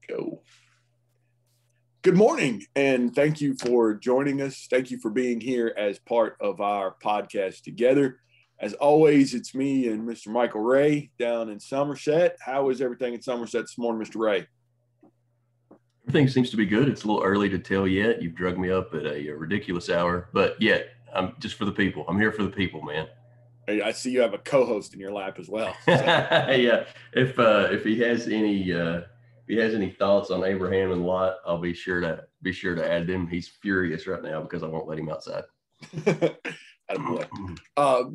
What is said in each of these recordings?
Go. Good morning, and thank you for joining us. Thank you for being here as part of our podcast together. As always, it's me and Mr. Michael Ray down in Somerset. How is everything in Somerset this morning, Mr. Ray? Everything seems to be good. It's a little early to tell yet. You've drugged me up at a ridiculous hour, but yet I'm just for the people. I'm here for the people, man. I see you have a co-host in your lap as well. So. Yeah. If he has any thoughts on Abraham and Lot, I'll be sure to add them. He's furious right now because I won't let him outside.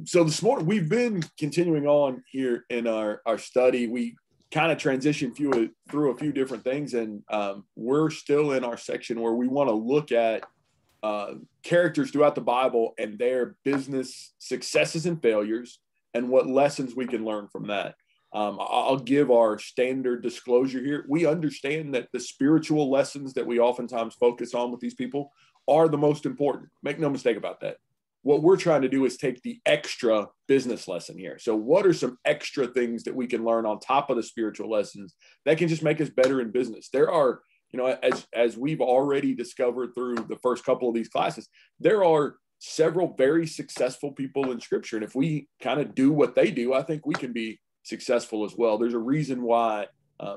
So this morning we've been continuing on here in our study. We kind of transitioned through a few different things, and we're still in our section where we want to look at characters throughout the Bible and their business successes and failures and what lessons we can learn from that. I'll give our standard disclosure here. We understand that the spiritual lessons that we oftentimes focus on with these people are the most important. Make no mistake about that. What we're trying to do is take the extra business lesson here. So what are some extra things that we can learn on top of the spiritual lessons that can just make us better in business? There are, as we've already discovered through the first couple of these classes, there are several very successful people in Scripture. And if we kind of do what they do, I think we can be successful as well. There's a reason why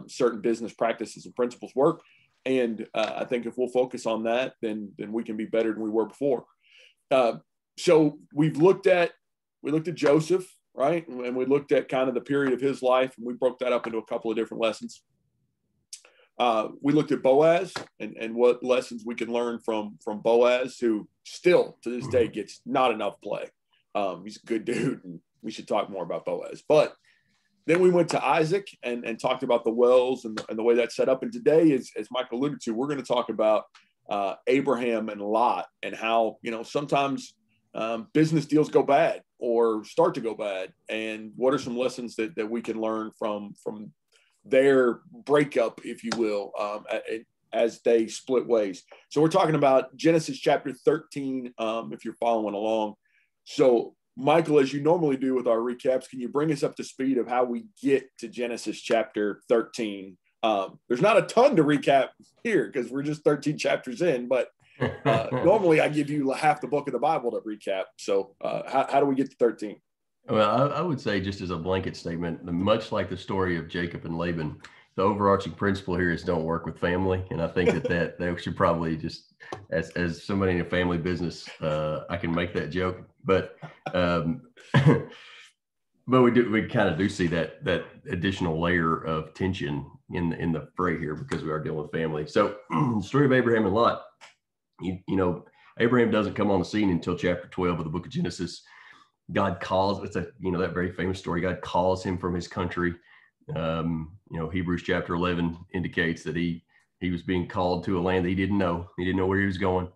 certain business practices and principles work. And I think if we'll focus on that, then we can be better than we were before. So we looked at Joseph, right? And we looked at kind of the period of his life, and we broke that up into a couple of different lessons. We looked at Boaz and what lessons we can learn from Boaz, who still to this day gets not enough play. He's a good dude, and we should talk more about Boaz. But then we went to Isaac and talked about the wells and the way that's set up. And today, as Michael alluded to, we're going to talk about Abraham and Lot and how, sometimes business deals go bad or start to go bad. And what are some lessons that we can learn from their breakup, if you will, as they split ways. So we're talking about Genesis chapter 13, if you're following along. So Michael, as you normally do with our recaps, can you bring us up to speed of how we get to Genesis chapter 13? There's not a ton to recap here because we're just 13 chapters in, but normally I give you half the book of the Bible to recap. So how do we get to 13? Well, I would say, just as a blanket statement, much like the story of Jacob and Laban, the overarching principle here is don't work with family. And I think that they should probably just, as somebody in a family business, I can make that joke. But we kind of do see that additional layer of tension in the fray here because we are dealing with family. So the story of Abraham and Lot, Abraham doesn't come on the scene until chapter 12 of the book of Genesis. God calls, it's that very famous story. God calls him from his country. Hebrews chapter 11 indicates that he was being called to a land that he didn't know. He didn't know where he was going.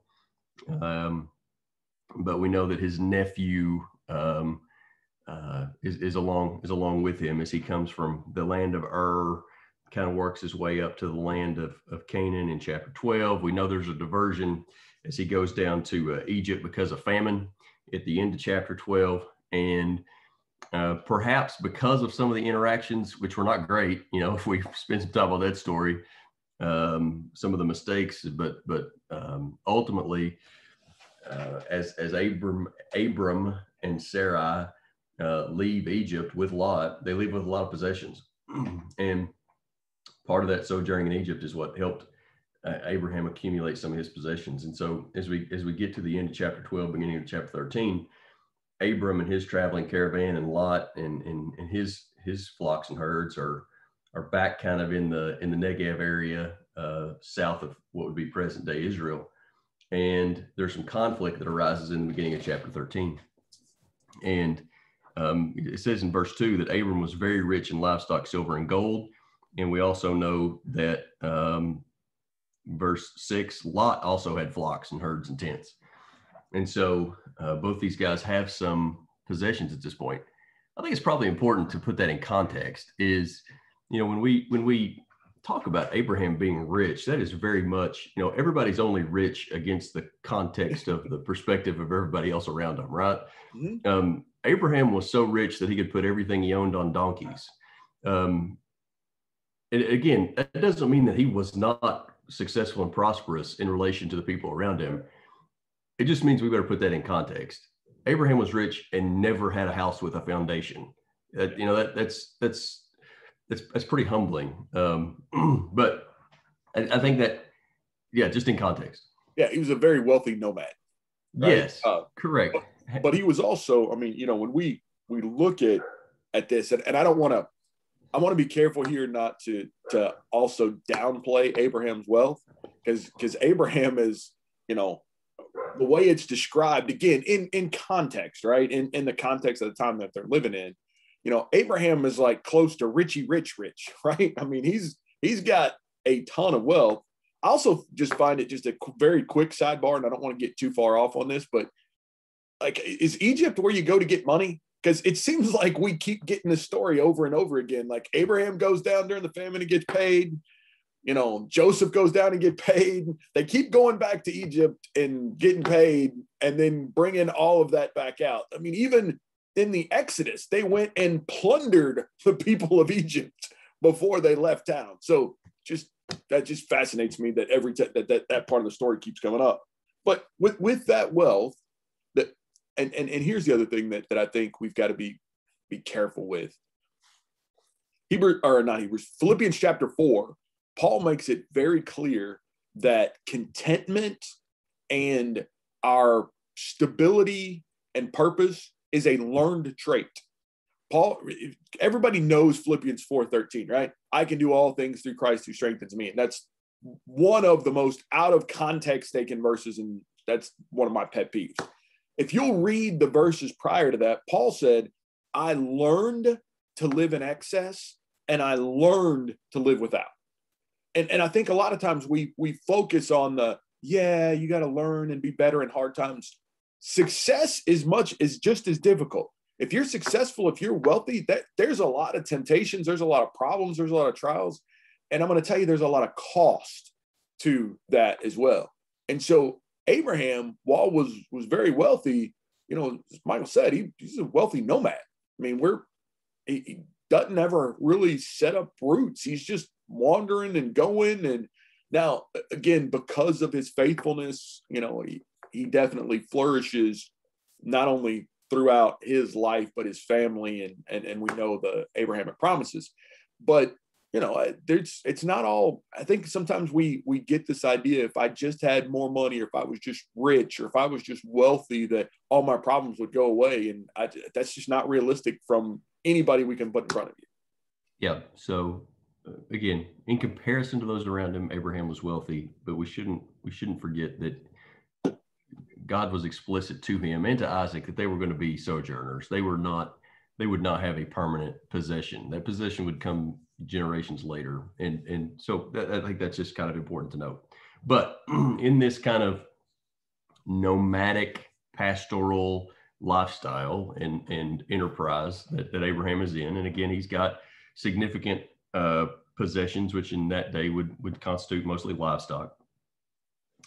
But we know that his nephew is along with him as he comes from the land of Ur, kind of works his way up to the land of Canaan in chapter 12. We know there's a diversion as he goes down to Egypt because of famine at the end of chapter 12. And perhaps because of some of the interactions, which were not great, if we spend some time on that story, some of the mistakes, but ultimately, as Abram and Sarai leave Egypt with Lot, they leave with a lot of possessions. And part of that sojourning in Egypt is what helped Abraham accumulate some of his possessions. And so as we get to the end of chapter 12, beginning of chapter 13, Abram and his traveling caravan and Lot and his flocks and herds are back kind of in the Negev area, south of what would be present day Israel. And there's some conflict that arises in the beginning of chapter 13. And it says in verse 2 that Abram was very rich in livestock, silver, and gold. And we also know that verse 6, Lot also had flocks and herds and tents. And so both these guys have some possessions at this point. I think it's probably important to put that in context is, when we talk about Abraham being rich, that is very much, everybody's only rich against the context of the perspective of everybody else around them, right? Mm-hmm. Abraham was so rich that he could put everything he owned on donkeys. And again, that doesn't mean that he was not successful and prosperous in relation to the people around him. It just means we better put that in context. Abraham was rich and never had a house with a foundation. That's pretty humbling. But I think that, yeah, just in context. Yeah, he was a very wealthy nomad. Right? Yes, correct. But he was also, I mean, when we look at this, and I want to be careful here not to also downplay Abraham's wealth, because Abraham is, the way it's described, again, in context, right? In the context of the time that they're living in, Abraham is like close to rich, right? I mean, he's got a ton of wealth. I also just find it just a very quick sidebar, and I don't want to get too far off on this, but like, is Egypt where you go to get money? Because it seems like we keep getting this story over and over again. Like, Abraham goes down during the famine and gets paid. Joseph goes down and get paid. They keep going back to Egypt and getting paid and then bringing all of that back out. I mean, even in the Exodus, they went and plundered the people of Egypt before they left town. So that just fascinates me that that part of the story keeps coming up. But with that wealth, and here's the other thing that I think we've got to be careful with. Philippians chapter 4, Paul makes it very clear that contentment and our stability and purpose is a learned trait. Everybody knows Philippians 4:13, right? I can do all things through Christ who strengthens me. And that's one of the most out of context taken verses, and that's one of my pet peeves. If you'll read the verses prior to that, Paul said, I learned to live in excess and I learned to live without. And I think a lot of times we focus on you got to learn and be better in hard times. Success is just as difficult. If you're successful, if you're wealthy, there's a lot of temptations, there's a lot of problems, there's a lot of trials. And I'm going to tell you, there's a lot of cost to that as well. And so Abraham, while was very wealthy, as Michael said, he's a wealthy nomad. I mean, he doesn't ever really set up roots. He's just wandering and going. And now, again, because of his faithfulness, he definitely flourishes not only throughout his life, but his family, and we know the Abrahamic promises. But it's not all. I think sometimes we get this idea, if I just had more money, or if I was just rich, or if I was just wealthy, that all my problems would go away. And that's just not realistic from anybody we can put in front of you. Yeah. So again, in comparison to those around him, Abraham was wealthy, but we shouldn't forget that God was explicit to him and to Isaac that they were going to be sojourners. They would not have a permanent possession. That possession would come generations later. And so I think that's just kind of important to note. But in this kind of nomadic pastoral lifestyle and enterprise that Abraham is in, and again, he's got significant possessions, which in that day would constitute mostly livestock.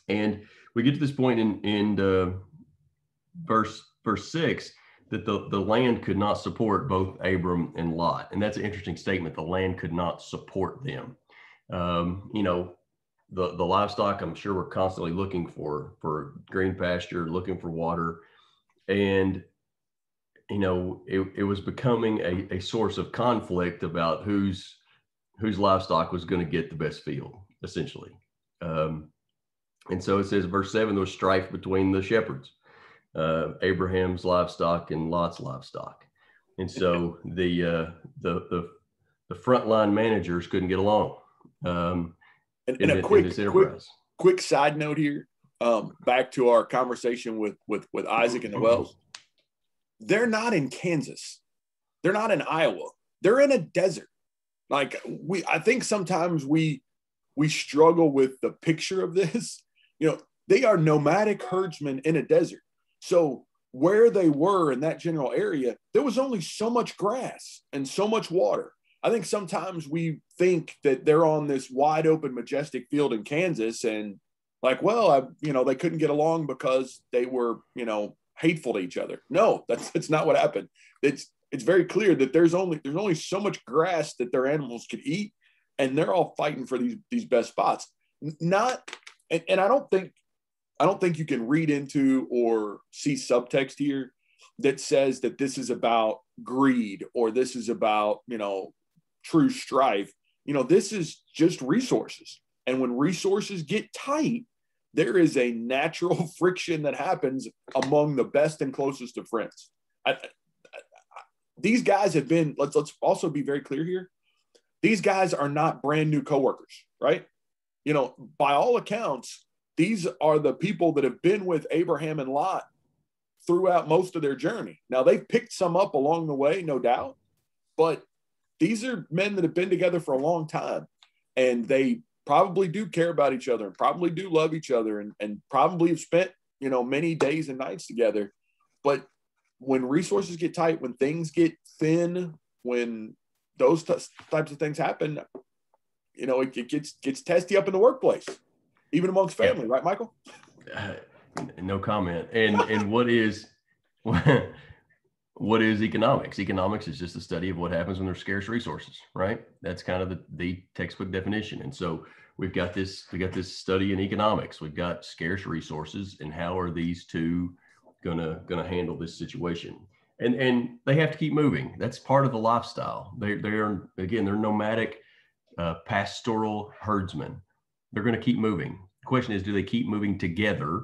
And we get to this point in verse 6 that the land could not support both Abram and Lot. And that's an interesting statement. The land could not support them. The livestock, I'm sure, were constantly looking for green pasture, looking for water. And, it was becoming a source of conflict about whose livestock was going to get the best field, essentially. And so it says, verse 7, there was strife between the shepherds, Abraham's livestock and Lot's livestock. And so the frontline managers couldn't get along. And a quick side note here, back to our conversation with Isaac and the wells. They're not in Kansas. They're not in Iowa. They're in a desert. Like I think sometimes we struggle with the picture of this. They are nomadic herdsmen in a desert. So where they were in that general area, there was only so much grass and so much water. I think sometimes we think that they're on this wide open, majestic field in Kansas, and they couldn't get along because they were, hateful to each other. No, that's not what happened. It's very clear that there's only so much grass that their animals could eat. and they're all fighting for these best spots. Not, and I don't think you can read into or see subtext here that says that this is about greed or this is about, true strife. This is just resources. And when resources get tight, there is a natural friction that happens among the best and closest of friends. These guys have been, let's also be very clear here. These guys are not brand new coworkers, right? By all accounts, these are the people that have been with Abraham and Lot throughout most of their journey. Now, they've picked some up along the way, no doubt, but these are men that have been together for a long time, and they probably do care about each other and probably do love each other and probably have spent, many days and nights together. But when resources get tight, when things get thin, when those types of things happen, it gets testy up in the workplace, even amongst family, right, Michael? No comment. And what is economics? Economics is just the study of what happens when there's scarce resources, right? That's kind of the textbook definition. And so we got this study in economics. We've got scarce resources, and how are these two gonna handle this situation? And they have to keep moving. That's part of the lifestyle. They're nomadic, pastoral herdsmen. They're going to keep moving. The question is, do they keep moving together,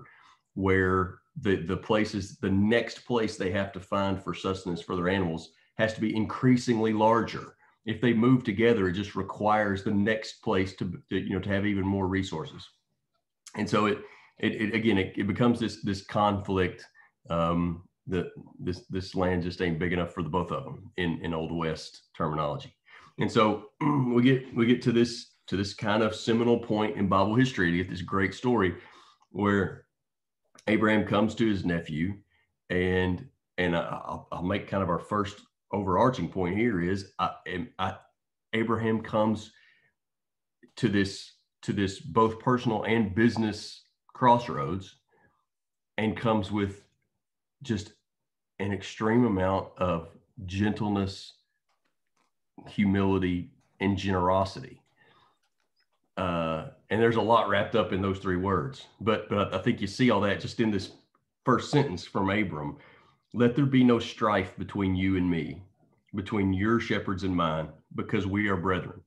where the next place they have to find for sustenance for their animals has to be increasingly larger? If they move together, it just requires the next place to have even more resources. And so it becomes this conflict. This land just ain't big enough for the both of them in Old West terminology. And so we get to this kind of seminal point in Bible history to get this great story where Abraham comes to his nephew, and I'll make kind of our first overarching point here is Abraham comes to this both personal and business crossroads, and comes with just an extreme amount of gentleness, humility, and generosity. And there's a lot wrapped up in those three words, but I think you see all that just in this first sentence from Abram. Let there be no strife between you and me, between your shepherds and mine, because we are brethren.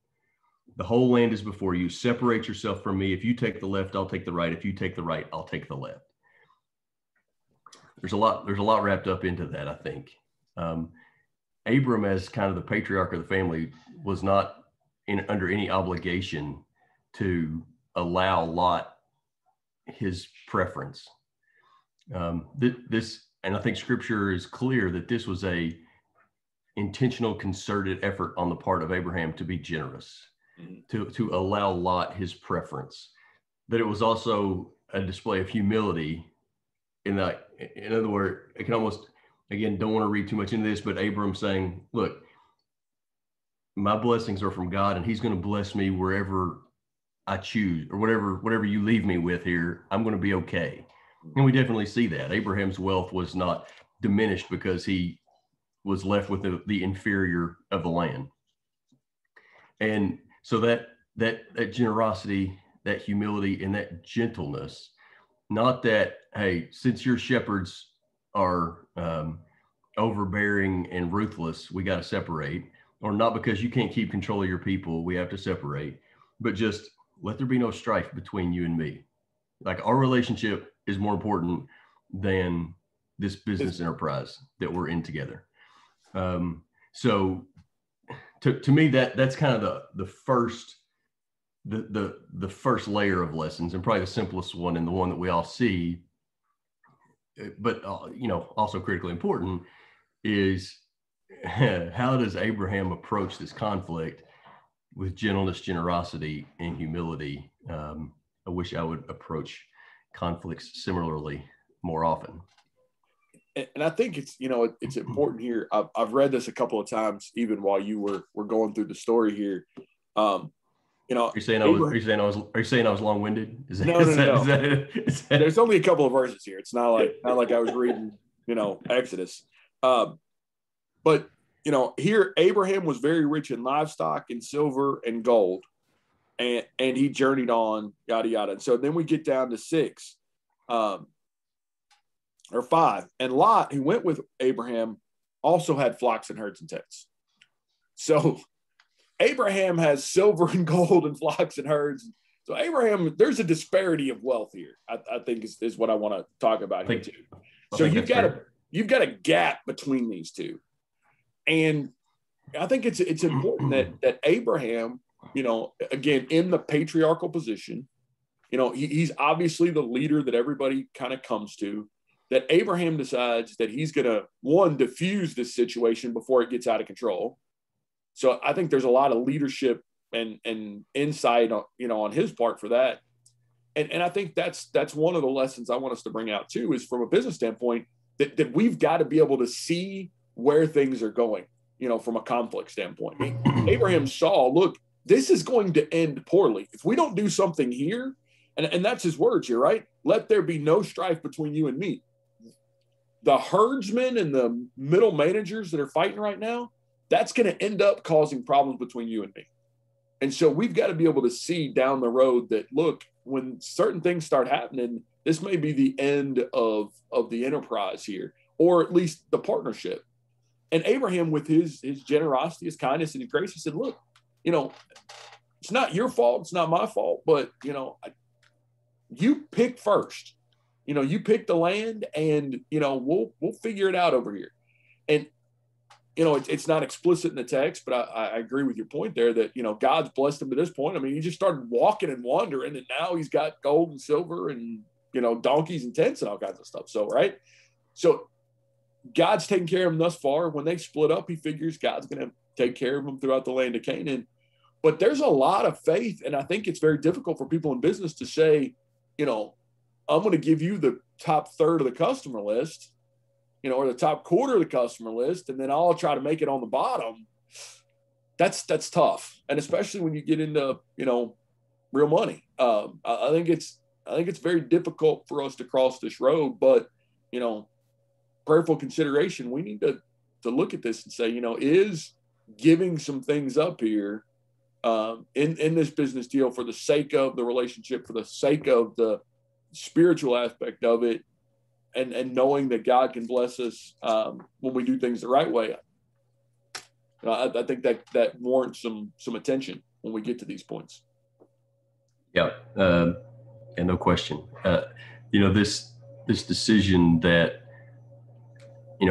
The whole land is before you. Separate yourself from me. If you take the left, I'll take the right. If you take the right, I'll take the left. There's a lot wrapped up into that, I think. Abram, as kind of the patriarch of the family, was not under any obligation to allow Lot his preference. And I think Scripture is clear that this was a intentional, concerted effort on the part of Abraham to be generous, to allow Lot his preference. That it was also a display of humility. In other words, it can almost, again, don't want to read too much into this, but Abram saying, look, my blessings are from God, and he's going to bless me wherever I choose, or whatever you leave me with here, I'm going to be okay. And we definitely see that. Abraham's wealth was not diminished because he was left with the inferior of the land. And so that generosity, that humility, and that gentleness, not that, hey, since your shepherds are overbearing and ruthless, we got to separate, or not because you can't keep control of your people, we have to separate, but just let there be no strife between you and me. Like, our relationship is more important than this business enterprise that we're in together. So to me, that's kind of the first layer of lessons, and probably the simplest one, and the one that we all see, but also critically important, is how does Abraham approach this conflict with gentleness, generosity, and humility? I wish I would approach conflicts similarly more often. And I think it's important here. I've read this a couple of times, even while you were going through the story here. Are you saying I was long-winded? No. There's only a couple of verses here. It's not like I was reading, Exodus. But here Abraham was very rich in livestock and silver and gold. and he journeyed on, yada, yada. And so then we get down to 6 or 5. And Lot, who went with Abraham, also had flocks and herds and tents. So Abraham has silver and gold and flocks and herds. So Abraham, there's a disparity of wealth here, I think is what I want to talk about here too. So you've got a gap between these two. And I think it's important that Abraham, again, in the patriarchal position, he's obviously the leader that everybody kind of comes to, that Abraham decides that he's going to, one, diffuse this situation before it gets out of control. So I think there's a lot of leadership and insight on his part for that. And I think that's one of the lessons I want us to bring out too, is from a business standpoint, that we've got to be able to see where things are going, from a conflict standpoint. Abraham saw, look, this is going to end poorly. If we don't do something here, and that's his words here, right? Let there be no strife between you and me. The herdsmen and the middle managers that are fighting right now, that's going to end up causing problems between you and me. And so we've got to be able to see down the road that, look, when certain things start happening, this may be the end of the enterprise here, or at least the partnership. And Abraham, with his generosity, his kindness, and his grace, he said, look, it's not your fault. It's not my fault, but, you pick first. You pick the land, and, we'll figure it out over here. And, it's not explicit in the text, but I agree with your point there that, God's blessed him to this point. I mean, he just started walking and wandering, and now he's got gold and silver and, donkeys and tents and all kinds of stuff. So, right. So God's taking care of him thus far. When they split up, he figures God's going to take care of him throughout the land of Canaan. But there's a lot of faith. And I think it's very difficult for people in business to say, I'm going to give you the top third of the customer list, or the top quarter of the customer list, and then I'll try to make it on the bottom. That's tough. And especially when you get into, real money. I think it's very difficult for us to cross this road, but, prayerful consideration, we need to look at this and say, is giving some things up here in this business deal for the sake of the relationship, for the sake of the spiritual aspect of it, and knowing that God can bless us when we do things the right way. I think that warrants some attention when we get to these points. Yeah, and no question. This decision that,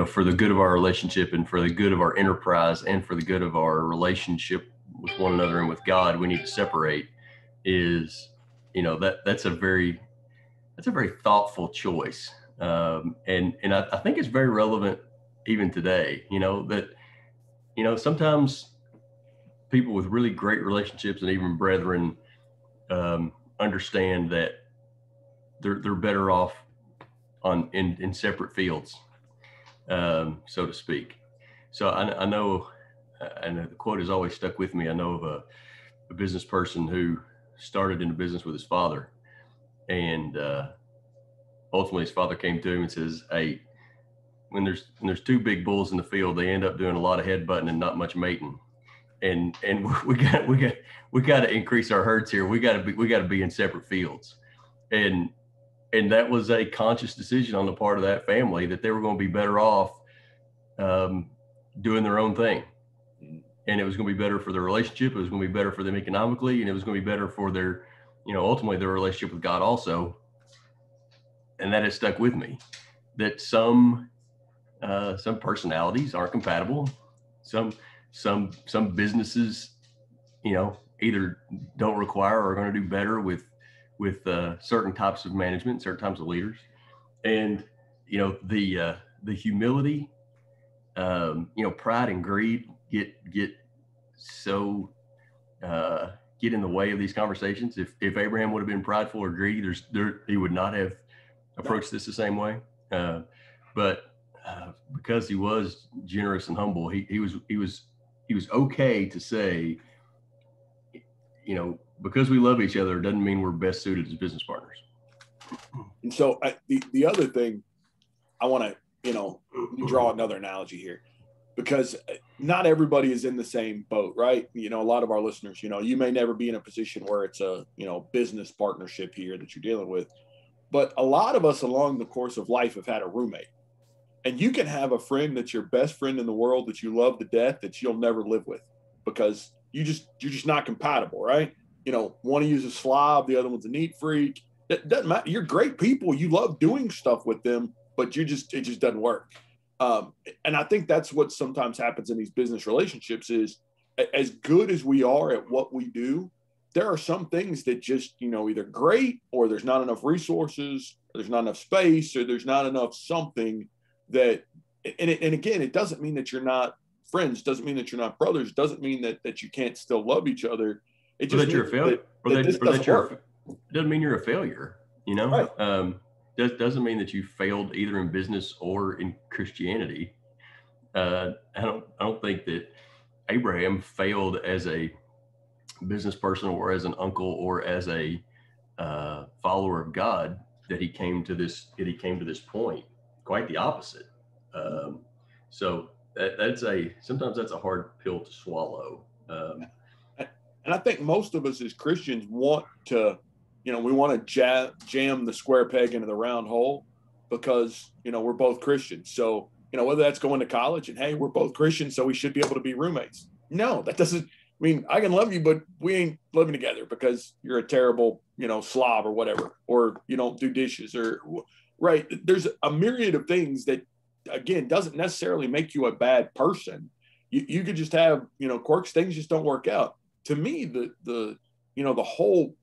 for the good of our relationship and for the good of our enterprise and for the good of our relationship with one another and with God, we need to separate is, that's a very thoughtful choice. And I think it's very relevant even today, that, sometimes people with really great relationships and even brethren understand that they're better off in separate fields, so to speak. So I know, and the quote has always stuck with me. I know of a business person who started in a business with his father, and ultimately his father came to him and says, hey, when there's two big bulls in the field, they end up doing a lot of headbutting and not much mating. And we got to increase our herds here. We got to be in separate fields. And that was a conscious decision on the part of that family that they were going to be better off doing their own thing. And it was going to be better for their relationship. It was going to be better for them economically, and it was going to be better for their, ultimately their relationship with God also. And that has stuck with me, that some personalities aren't compatible. Some businesses, either don't require or are going to do better with certain types of management, certain types of leaders. And, the humility, pride and greed get so, get in the way of these conversations. If Abraham would have been prideful or greedy, he would not have approached this the same way. But because he was generous and humble, he was okay to say, because we love each other doesn't mean we're best suited as business partners. And so the other thing I want to, draw another analogy here. because not everybody is in the same boat, right? You know, a lot of our listeners, you know, you may never be in a position where it's a, you know, business partnership here that you're dealing with, but a lot of us along the course of life have had a roommate. And you can have a friend that's your best friend in the world that you love to death that you'll never live with because you're just not compatible, right? You know, one of you is a slob, the other one's a neat freak. It doesn't matter. You're great people. You love doing stuff with them, but it just doesn't work. And I think that's what sometimes happens in these business relationships is as good as we are at what we do, there are some things that just, you know, either great or there's not enough resources, or there's not enough space, or there's not enough something that, and again, it doesn't mean that you're not friends, doesn't mean that you're not brothers, doesn't mean that you can't still love each other. It just that you're a failure, this doesn't work. It doesn't mean you're a failure, you know. Right. Doesn't mean that you failed either in business or in Christianity. I don't think that Abraham failed as a business person or as an uncle or as a follower of God that he came to this point. Quite the opposite. So sometimes that's a hard pill to swallow. And I think most of us as Christians want to, you know, we want to jam the square peg into the round hole because, you know, we're both Christians. So, you know, whether that's going to college and, hey, we're both Christians, so we should be able to be roommates. No, that doesn't mean I can love you, but we ain't living together because you're a terrible, you know, slob or whatever, or you don't do dishes or, right. There's a myriad of things that, again, doesn't necessarily make you a bad person. You could just have, you know, quirks, things just don't work out. To me, the you know, the whole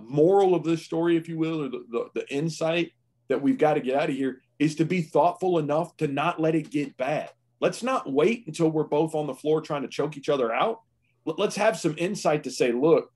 moral of this story, if you will, or the insight that we've got to get out of here is to be thoughtful enough to not let it get bad. Let's not wait until we're both on the floor trying to choke each other out. Let's have some insight to say, look,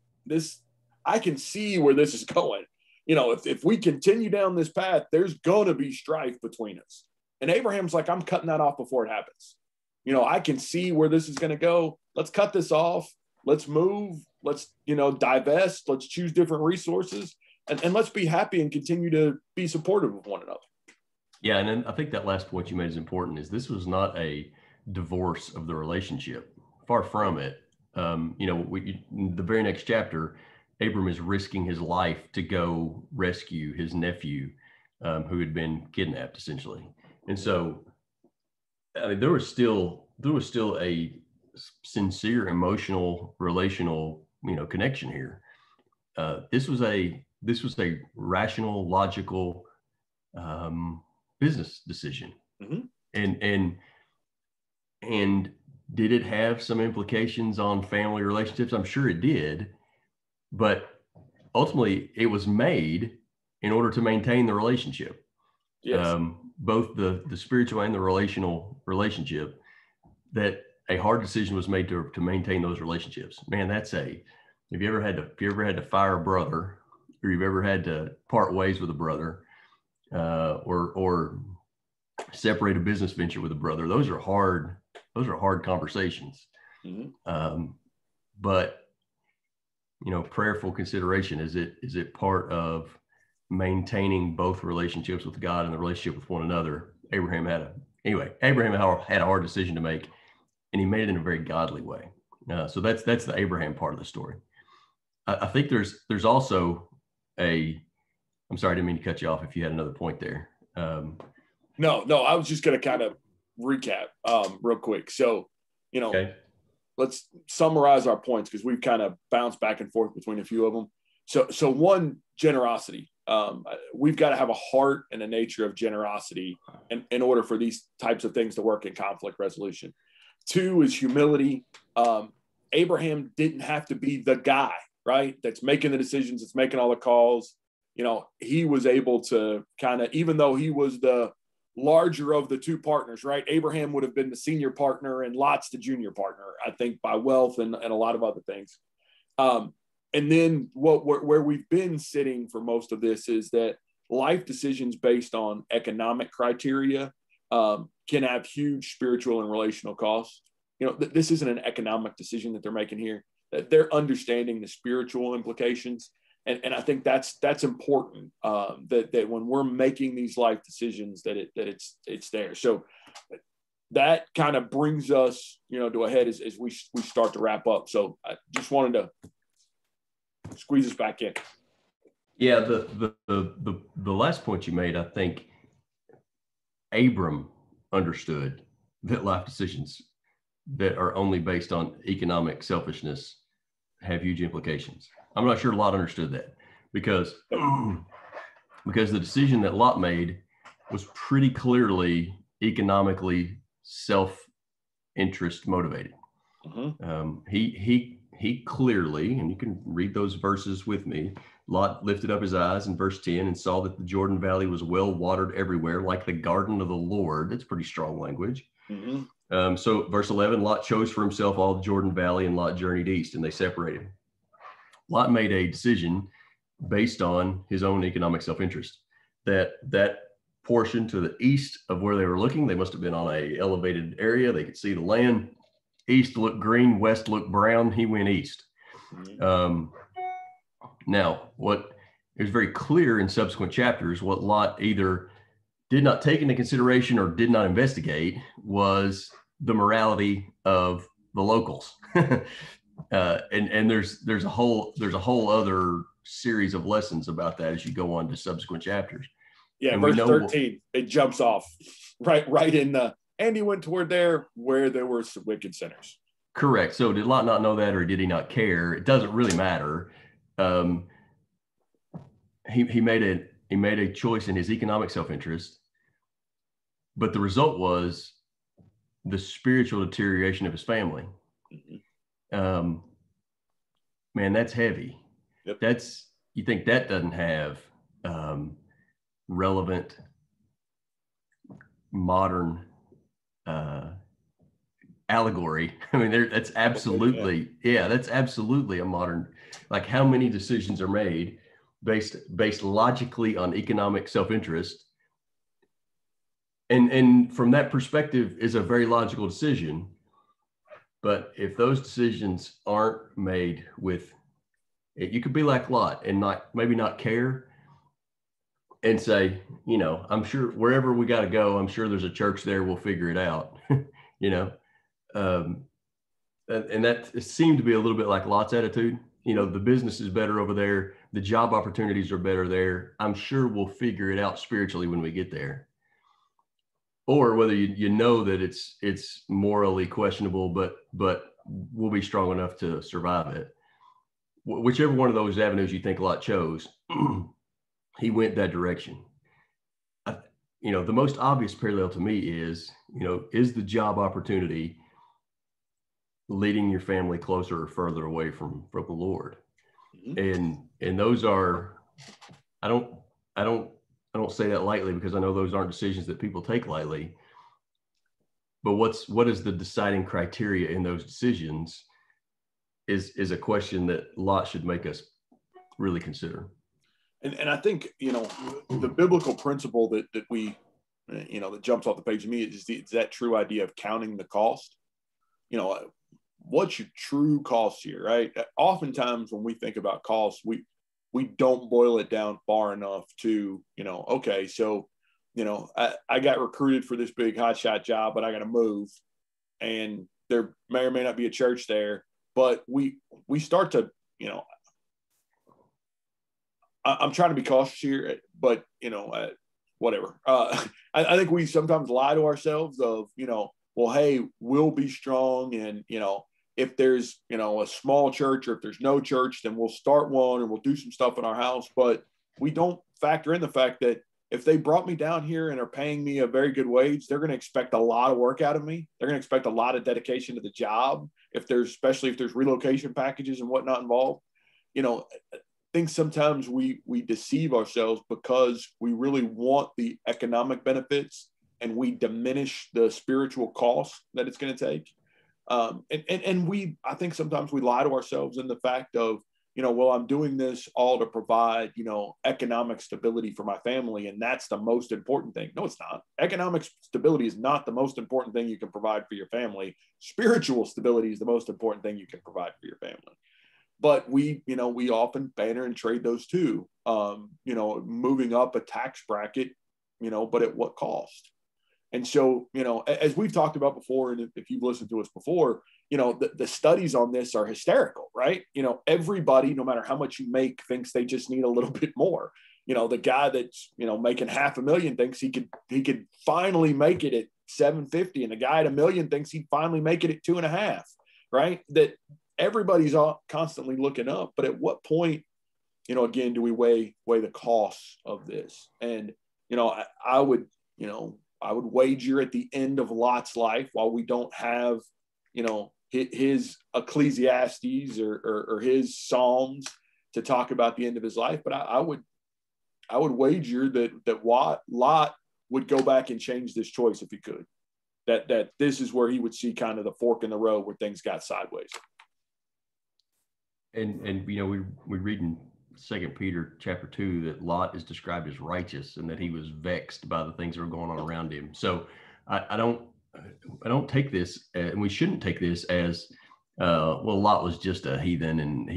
I can see where this is going. You know, if we continue down this path, there's going to be strife between us. And Abraham's like, I'm cutting that off before it happens. You know, I can see where this is going to go. Let's cut this off. Let's move. Let's, you know, divest. Let's choose different resources. And let's be happy and continue to be supportive of one another. Yeah. And then I think that last point you made is important, is this was not a divorce of the relationship. Far from it. You know, the very next chapter, Abram is risking his life to go rescue his nephew who had been kidnapped, essentially. And so, I mean, there was still a sincere, emotional, relational, you know, connection here. This was a rational, logical business decision. Mm-hmm. And did it have some implications on family relationships? I'm sure it did, but ultimately it was made in order to maintain the relationship. Yes. Both the spiritual and the relationship, that a hard decision was made to maintain those relationships. Man, if you ever had to fire a brother, or you've ever had to part ways with a brother, or separate a business venture with a brother, those are hard conversations. Mm-hmm. But, you know, prayerful consideration, is it part of maintaining both relationships with God and the relationship with one another? Abraham had a hard decision to make, and he made it in a very godly way. So that's the Abraham part of the story. I think there's also I'm sorry, I didn't mean to cut you off if you had another point there. No, I was just going to kind of recap real quick. So, you know, okay, let's summarize our points because we've kind of bounced back and forth between a few of them. So one, generosity. We've got to have a heart and a nature of generosity in order for these types of things to work in conflict resolution. Two is humility. Abraham didn't have to be the guy, right, that's making the decisions, that's making all the calls. You know, he was able to kind of, even though he was the larger of the two partners, right? Abraham would have been the senior partner and Lot's the junior partner, I think, by wealth and a lot of other things. And then where we've been sitting for most of this is that life decisions based on economic criteria can have huge spiritual and relational costs. You know, this isn't an economic decision that they're making here, that they're understanding the spiritual implications. And I think that's important, that when we're making these life decisions, that it's there. So that kind of brings us, to a head as we start to wrap up. So I just wanted to squeeze us back in. Yeah, the last point you made, I think Abram understood that life decisions that are only based on economic selfishness have huge implications. I'm not sure Lot understood that because the decision that Lot made was pretty clearly economically self-interest motivated. He clearly, and you can read those verses with me, Lot lifted up his eyes in verse 10 and saw that the Jordan Valley was well watered everywhere, like the garden of the Lord. That's pretty strong language. So verse 11, Lot chose for himself all the Jordan Valley, and Lot journeyed east, and they separated. Lot made a decision based on his own economic self-interest. That portion to the east of where they were looking, they must have been on a elevated area. They could see the land. East looked green, west looked brown. He went east. Now, what is very clear in subsequent chapters, what Lot either did not take into consideration or did not investigate was the morality of the locals. And there's a whole other series of lessons about that as you go on to subsequent chapters. Yeah, and verse 13, it jumps off right in the, and he went toward there where there were some wicked sinners. Correct. So did Lot not know that, or did he not care? It doesn't really matter. He made a choice in his economic self-interest, but the result was the spiritual deterioration of his family. Man, that's heavy. Yep. You think that doesn't have relevant modern allegory. I mean, that's absolutely, that's absolutely a modern, like how many decisions are made based logically on economic self-interest. And from that perspective is a very logical decision. But if those decisions aren't made with, you could be like Lot and maybe not care and say, I'm sure wherever we got to go, I'm sure there's a church there. We'll figure it out, and that seemed to be a little bit like Lot's attitude. The business is better over there. The job opportunities are better there. I'm sure we'll figure it out spiritually when we get there. Or whether that it's morally questionable, but we'll be strong enough to survive it. Whichever one of those avenues you think Lot chose, he went that direction. The most obvious parallel to me is the job opportunity leading your family closer or further away from the Lord? And those are, I don't say that lightly, because I know those aren't decisions that people take lightly. But what is the deciding criteria in those decisions is a question that Lot should make us really consider. And I think, the biblical principle that we, that jumps off the page to me is that true idea of counting the cost. What's your true cost here, right? Oftentimes when we think about costs, we don't boil it down far enough to, okay, so, I got recruited for this big hotshot job, but I got to move, and there may or may not be a church there, but we start to, I'm trying to be cautious here, but, whatever. I think we sometimes lie to ourselves of, well, hey, we'll be strong. And, if there's, a small church, or if there's no church, then we'll start one and we'll do some stuff in our house. But we don't factor in the fact that if they brought me down here and are paying me a very good wage, they're going to expect a lot of work out of me. They're going to expect a lot of dedication to the job. Especially if there's relocation packages and whatnot involved, I think sometimes we deceive ourselves because we really want the economic benefits and we diminish the spiritual cost that it's going to take. I think sometimes we lie to ourselves in the fact of, well, I'm doing this all to provide, economic stability for my family. And that's the most important thing. No, it's not. Economic stability is not the most important thing you can provide for your family. Spiritual stability is the most important thing you can provide for your family. But we often banner and trade those two, moving up a tax bracket, but at what cost? And so, as we've talked about before, and if you've listened to us before, the studies on this are hysterical, right? Everybody, no matter how much you make, thinks they just need a little bit more. The guy that's, making $500,000 thinks he could finally make it at 750. And the guy at $1 million thinks he'd finally make it at 2.5, right? That everybody's all constantly looking up. But at what point, again, do we weigh the costs of this? And, I would wager at the end of Lot's life, while we don't have, his Ecclesiastes or his Psalms to talk about the end of his life, but I would wager that Lot would go back and change this choice if he could. That this is where he would see kind of the fork in the road where things got sideways. And we read in 2 Peter chapter 2 that Lot is described as righteous and that he was vexed by the things that were going on around him. So I don't take this, and we shouldn't take this as well. Lot was just a heathen, and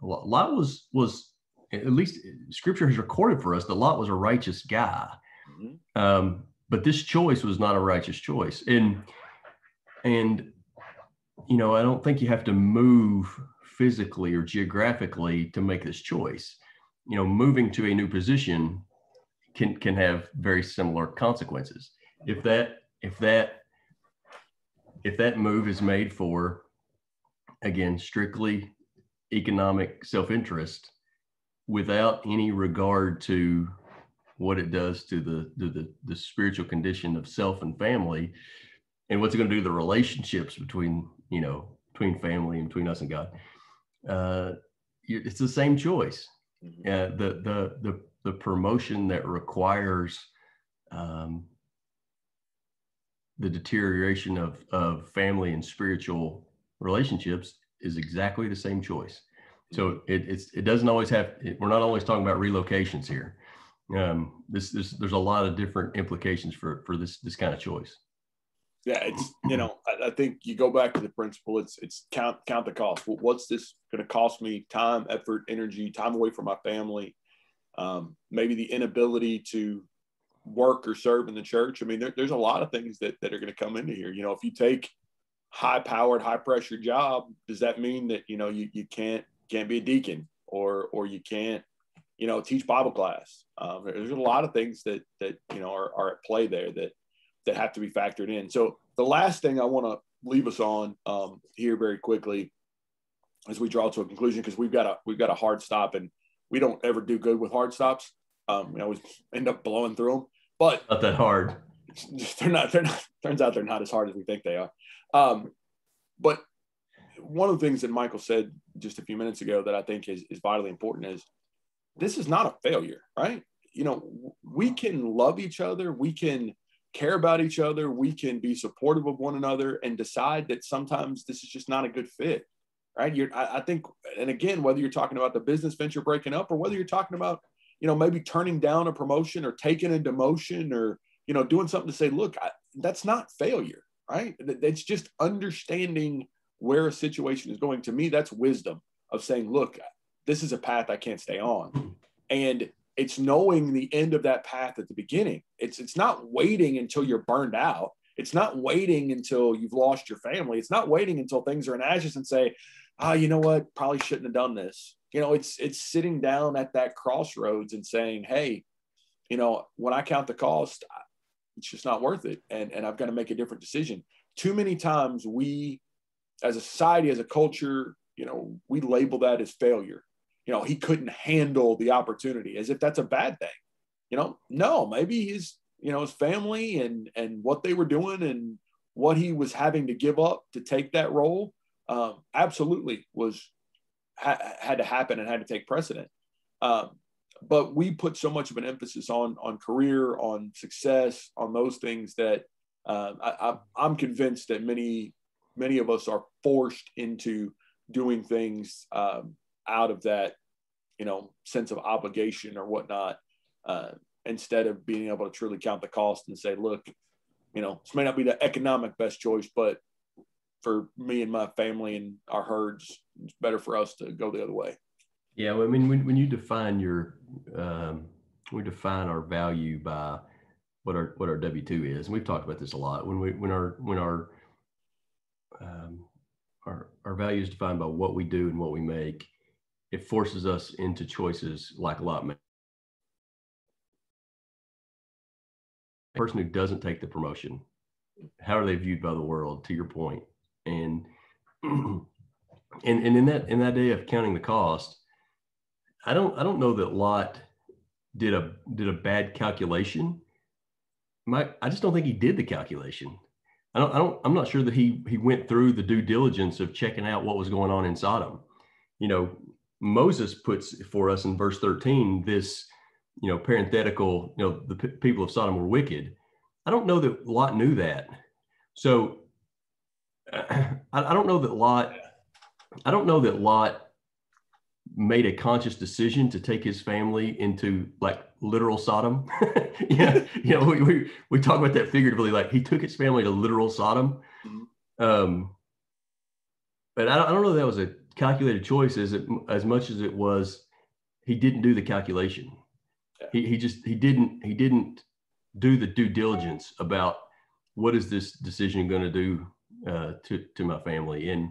Lot was at least Scripture has recorded for us that Lot was a righteous guy. Mm-hmm. But this choice was not a righteous choice, and I don't think you have to move physically or geographically to make this choice. Moving to a new position can have very similar consequences. If that move is made for, again, strictly economic self-interest, without any regard to what it does to the spiritual condition of self and family, and what's it going to do to the relationships between family and between us and God, it's the same choice. The promotion that requires the deterioration of family and spiritual relationships is exactly the same choice. So it doesn't always have. We're not always talking about relocations here. There's a lot of different implications for this kind of choice. Yeah, it's I think you go back to the principle. It's count the cost. Well, what's this going to cost me? Time, effort, energy, time away from my family. Maybe the inability to work or serve in the church. I mean, there's a lot of things that are going to come into here. If you take high-powered, high-pressure job, does that mean that you can't be a deacon or you can't teach Bible class? There's a lot of things that are at play there that have to be factored in. So the last thing I want to leave us on here very quickly as we draw to a conclusion, because we've got a hard stop, and we don't ever do good with hard stops. We always end up blowing through them, but not that hard. They're not. Turns out they're not as hard as we think they are. But one of the things that Michael said just a few minutes ago that I think is vitally important is this is not a failure, right? We can love each other. We can care about each other. We can be supportive of one another and decide that sometimes this is just not a good fit, right? I think, and again, whether you're talking about the business venture breaking up or whether you're talking about, maybe turning down a promotion or taking a demotion or, doing something to say, look, that's not failure, right? It's just understanding where a situation is going. To me, that's wisdom of saying, look, this is a path I can't stay on. And it's knowing the end of that path at the beginning. It's not waiting until you're burned out. It's not waiting until you've lost your family. It's not waiting until things are in ashes and say, you know what, probably shouldn't have done this. It's sitting down at that crossroads and saying, hey, when I count the cost, it's just not worth it. And I've got to make a different decision. Too many times we, as a society, as a culture, we label that as failure. He couldn't handle the opportunity, as if that's a bad thing. No, maybe his family and what they were doing and what he was having to give up to take that role absolutely had to happen and had to take precedent. But we put so much of an emphasis on career, on success, on those things that I'm convinced that many of us are forced into doing things out of that, sense of obligation or whatnot, instead of being able to truly count the cost and say, look, this may not be the economic best choice, but for me and my family and our herds, it's better for us to go the other way. Yeah, well, I mean, when you define we define our value by what our W-2 is. And we've talked about this a lot. When our value is defined by what we do and what we make, it forces us into choices like allotment. The person who doesn't take the promotion, how are they viewed by the world, to your point? And in that day of counting the cost, I don't know that Lot did a bad calculation. I just don't think he did the calculation. I'm not sure that he went through the due diligence of checking out what was going on in Sodom. You know, Moses puts for us in verse 13 this, parenthetical, the people of Sodom were wicked. I don't know that Lot knew that. So I don't know that Lot made a conscious decision to take his family into like literal Sodom. We talk about that figuratively, like he took his family to literal Sodom. Mm-hmm. But I don't know that was a calculated choice as much as it was, he didn't do the calculation. Yeah. He didn't do the due diligence about what is this decision going to do to my family. And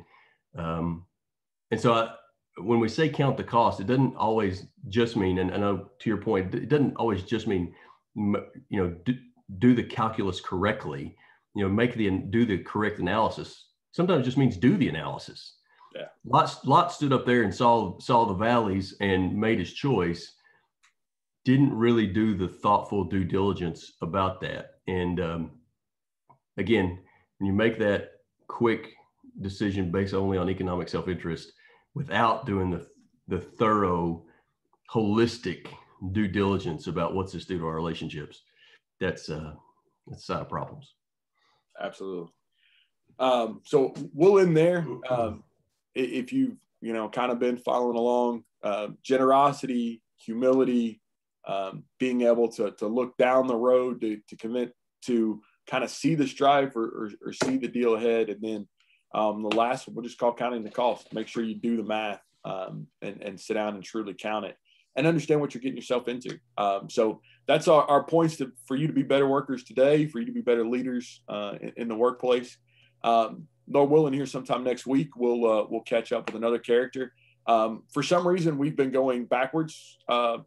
so when we say count the cost, it doesn't always just mean, and I know to your point, it doesn't always just mean, do the calculus correctly, do the correct analysis. Sometimes it just means do the analysis. Yeah. Lot stood up there and saw the valleys and made his choice, didn't really do the thoughtful due diligence about that. And again, when you make that quick decision based only on economic self-interest, without doing the thorough, holistic due diligence about what's this do to our relationships, that's a sign of problems. Absolutely. So we'll end there. If you've kind of been following along, generosity, humility, being able to look down the road, to commit to kind of see the strive or see the deal ahead, and then the last one we'll just call counting the cost. Make sure you do the math and sit down and truly count it and understand what you're getting yourself into. So that's our points for you to be better workers today, for you to be better leaders in the workplace. Lord willing, here sometime next week, we'll catch up with another character. For some reason, we've been going backwards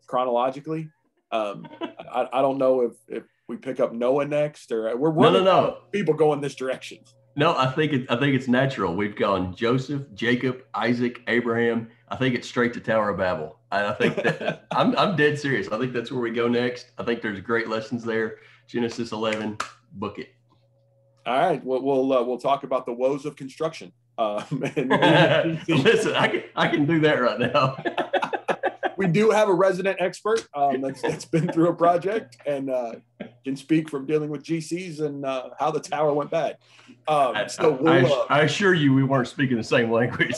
chronologically. I don't know if we pick up Noah next, or we're running out of people going this direction. No, I think it's natural. We've gone Joseph, Jacob, Isaac, Abraham. I think it's straight to Tower of Babel. I think that I'm dead serious. I think that's where we go next. I think there's great lessons there. Genesis 11, book it. All right. Well, we'll talk about the woes of construction. Listen, I can do that right now. We do have a resident expert that's been through a project and can speak from dealing with GCs and how the tower went bad. I assure you, we weren't speaking the same language.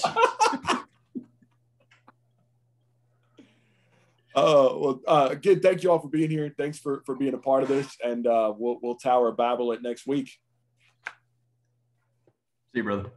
Again, thank you all for being here. Thanks for being a part of this, and we'll Tower of Babel it next week. See you, brother.